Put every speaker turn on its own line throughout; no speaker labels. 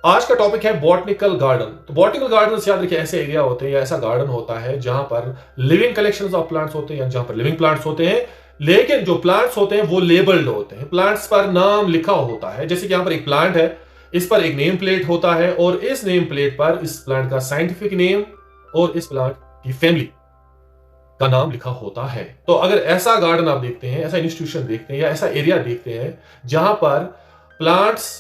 आज का टॉपिक है बॉटनिकल गार्डन। तो बॉटनिकल गार्डन याद रखिए ऐसे एरिया होते हैं या ऐसा गार्डन होता है जहां पर लिविंग कलेक्शंस ऑफ प्लांट्स होते हैं या जहां पर लिविंग प्लांट्स होते हैं, लेकिन जो प्लांट्स होते हैं वो लेबल्ड होते हैं, प्लांट्स पर नाम लिखा होता है। जैसे कि यहां पर एक प्लांट है, इस पर एक नेम प्लेट होता है और इस नेम प्लेट पर इस प्लांट का साइंटिफिक नेम और इस प्लांट की फैमिली का नाम लिखा होता है। तो अगर ऐसा गार्डन आप देखते हैं, ऐसा इंस्टीट्यूशन देखते हैं या ऐसा एरिया देखते हैं जहां पर प्लांट्स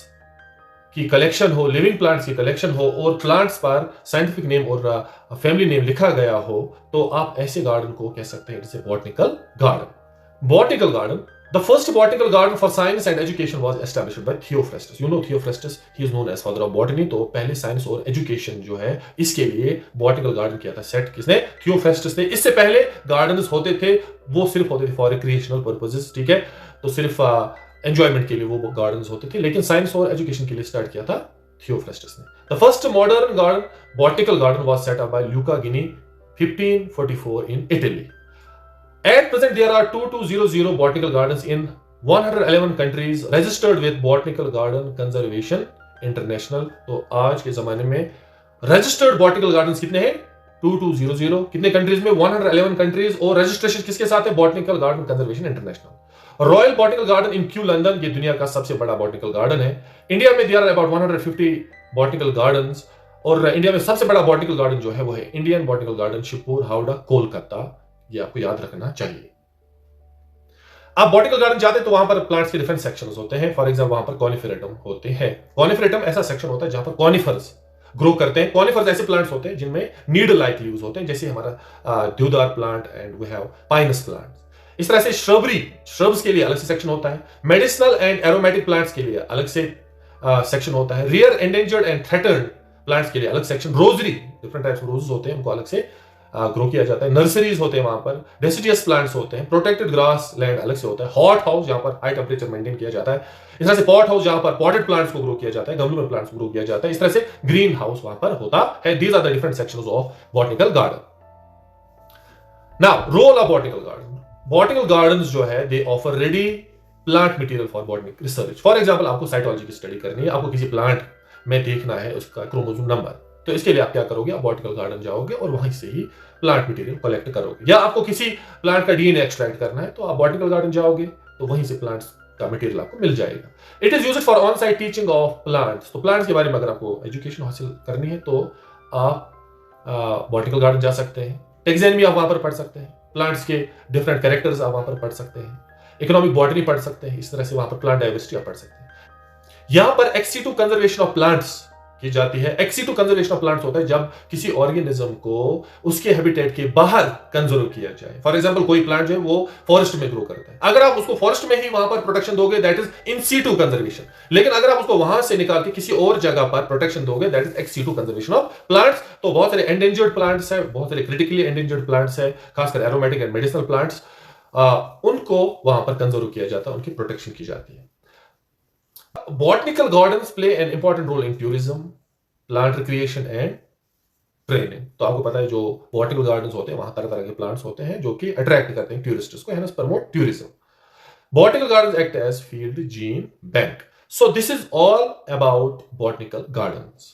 की कलेक्शन हो, लिविंग प्लांट्स की कलेक्शन हो और प्लांट्स पर साइंटिफिक नेम और फैमिली नेम लिखा गया हो, तो आप ऐसे गार्डन को कह सकते हैं it's a botanical garden. Botanical garden, the first botanical garden for science and education was established by Theophrastus. You know Theophrastus, he is known as father of botany. तो पहले साइंस और एजुकेशन जो है इसके लिए बॉटनिकल गार्डन किया था set किसने? थियोफ्रास्टस ने। इससे पहले गार्डन्स होते थे, वो सिर्फ होते थे फॉर रिक्रिएशनल पर्पसेस, ठीक है, तो सिर्फ एंजॉयमेंट के लिए वो गार्डन्स होते थे, लेकिन साइंस और एजुकेशन के लिए स्टार्ट किया था थियोफ्रास्टस ने। The first modern garden botanical garden was set up by Luca Guinea 1544 in Italy. At present there are 2200 botanical gardens in 111 countries registered with Botanical Garden Conservation International. तो आज के जमाने में रजिस्टर्ड बॉटनिकल गार्डन्स कितने हैं? 2200। कितने countries में? 111 countries. और रजिस्ट्रेशन किसके साथ है? Botanical garden conservation international. Royal botanical garden in Kew London, ये दुनिया का सबसे बड़ा बॉटनिकल गार्डन है। इंडिया में there are about 150 botanical gardens, और इंडिया में सबसे बड़ा बॉटनिकल गार्डन जो है वो है Indian botanical garden, Shivpur, Howrah, Kolkata. ये आपको याद रखना चाहिए। आप बॉटनिकल गार्डन जाते हैं तो वहां पर प्लांट्स के डिफरेंट सेक्शंस होते हैं। फॉर एग्जांपल वहां पर कॉनिफेरेटम होते हैं। कॉनिफेरेटम ऐसा सेक्शन होता है जहां पर कॉनिफर्स ग्रो करते हैं। कॉनिफर्स ऐसे प्लांट्स होते हैं जिनमें नीड लाइक लीव्स होते हैं, जैसे हमारा deodar plant and we have pinus plant. इस तरह से श्रब्स के लिए अलग से सेक्शन होता है। मेडिसिनल एंड एरोमेटिक प्लांट्स के लिए अलग से सेक्शन होता है। Rear, endangered and threatened plants के लिए अलग section. Rosary, different types of roses होते हैं, उनको अलग से ग्रो किया जाता है। नर्सरीज होते हैं वहां पर, डेसिडियस प्लांट्स होते हैं। प्रोटेक्टेड ग्रास लैंड अलग से होता है। हॉट हाउस जहां पर हाई टेंपरेचर मेंटेन किया जाता है। इस तरह से पॉट हाउस जहां पर पॉटेड प्लांट्स को ग्रो किया जाता है, गमलों में प्लांट्स को ग्रो किया जाता है। इस तरह से ग्रीन हाउस वहां पर होता है। These are the different sections of botanical garden. Now role of botanical garden. Botanical gardens जो है they offer ready plant material for botanic research. For example आपको साइटोलॉजी की स्टडी करनी है, आपको किसी प्लांट में देखना है उसका क्रोमोसोम नंबर, तो इसके लिए आप क्या करोगे? आप बॉटनिकल गार्डन जाओगे और वहीं से ही प्लांट मटेरियल कलेक्ट करोगे। या आपको किसी प्लांट का डीएनए एक्सट्रैक्ट करना है तो आप बॉटनिकल गार्डन जाओगे तो वहीं से प्लांट्स का मटेरियल आपको मिल जाएगा। It is used for on site teaching of plants. तो प्लांट्स के बारे में अगर आपको एजुकेशन हासिल करनी है तो आप बॉटनिकल गार्डन जा सकते हैं। टेक्सोनॉमी आप वहां पर पढ़ सकते हैं, प्लांट्स के डिफरेंट कैरेक्टर्स आप वहां पर पढ़ सकते हैं, इकोनॉमिक बॉटनी पढ़ सकते हैं। इस तरह से वहां पर प्लांट डाइवर्सिटी आप पढ़ सकते हैं। यहां पर एक्स-सिटू कंजर्वेशन ऑफ प्लांट्स की जाती है। एक्स-सिटू कंजर्वेशन ऑफ प्लांट्स होता है जब किसी ऑर्गेनिज्म को उसके हैबिटेट के बाहर कंजर्व किया जाए। फॉर एग्जांपल कोई प्लांट जो है वो फॉरेस्ट में ग्रो करता है, अगर आप उसको फॉरेस्ट में ही वहां पर प्रोटेक्शन दोगे दैट इज इन-सिटू कंजर्वेशन। लेकिन अगर आप उसको वहां से निकाल के किसी और जगह पर प्रोटेक्शन दोगे that is एक्स-सिटू conservation of plants. तो बहुत सारे एंडेंजर्ड प्लांट्स है, बहुत सारे क्रिटिकली एंडेंजर्ड प्लांट्स है, खासकर एरोमेटिक एंड मेडिसिनल प्लांट्स, उनको वहां पर कंजर्व किया जाता है, उनकी प्रोटेक्शन की जाती है। Botanical gardens play an important role in tourism, plant recreation and training. तो आपको पता है जो botanical gardens होते हैं वहां तरह तरह के plants होते हैं जो कि अट्रैक्ट करते हैं टूरिस्ट्स को, hence promote tourism. Botanical gardens act as field gene bank. So this is all about botanical gardens.